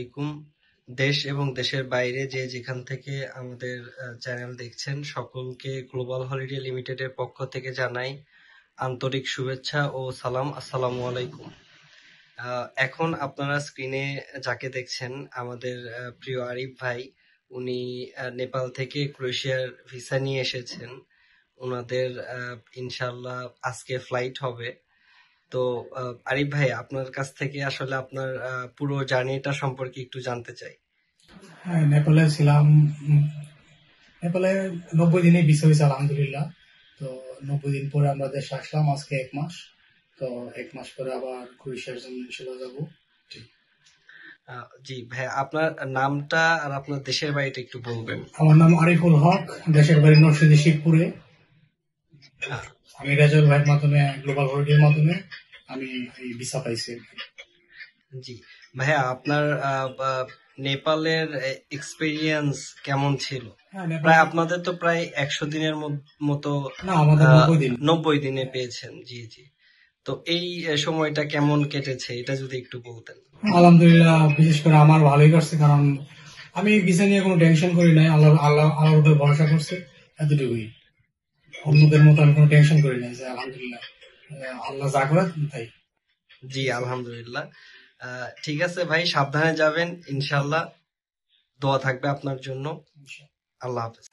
আলাইকুম। দেশ এবং দেশের বাইরে যে যেখান থেকে আমাদের চ্যানেল দেখছেন সকলকে গ্লোবাল হলিডে লিমিটেডের পক্ষ থেকে জানাই আন্তরিক শুভেচ্ছা ও সালাম। আসসালামু আলাইকুম। এখন আপনারা স্ক্রিনে যাকে দেখছেন আমাদের প্রিয় আরিফ ভাই, উনি নেপাল থেকে ক্রোয়েশিয়ার ভিসা নিয়ে এসেছেন। ওনাদের ইনশাল্লাহ আজকে ফ্লাইট হবে। তো আরিফ ভাই, আপনার কাছ থেকে আসলে আপনার পুরো জার্নিটা সম্পর্কে একটু জানতে চাই। হ্যাঁ, নেপালে ছিলাম। নেপালে 90 দিনে ভিসা হয়েছে আলহামদুলিল্লাহ। তো 90 দিন পরে আমরা দেশে আসলাম, আজকে 1 মাস। তো 1 মাস পরে আবার ক্রোয়েশিয়ার জন্য ইনশাল্লাহ যাবো। জি ভাই, আপনার নামটা আর আপনার দেশের বাড়িটা একটু বলবেন। আমার নাম আরিফুল হক, দেশের বাড়ি নরসিংদী শিবপুরে। আমি রেজাউল ভাইয়ের মাধ্যমে, গ্লোবাল হলিডের মাধ্যমে আমি এই ভিসা পাইছি। জি ভাইয়া, আপনার নেপালের এক্সপেরিয়েন্স কেমন ছিল? প্রায় আপনাদের তো প্রায় 100 দিনের মতো, না, আমাদের 90 দিন। 90 দিনে পেয়েছেন। জি জি। তো এই সময়টা কেমন কেটেছে এটা যদি একটু বলতেন। আলহামদুলিল্লাহ, বিশেষ করে আমার ভালোই কাটছে, কারণ আমি ভিসা নিয়ে কোনো টেনশন করি নাই। আল্লাহ আল্লাহ আল্লাহর উপর ভরসা করছে, এতটুকুই। অন্যদের মতো আমি কোনো টেনশন করি নাই, যে আলহামদুলিল্লাহ আল্লাহ যা করে তাই। জি আলহামদুলিল্লাহ। ঠিক আছে ভাই, সাবধানে যাবেন ইনশাল্লাহ। দোয়া থাকবে আপনার জন্য। আল্লাহ হাফেজ।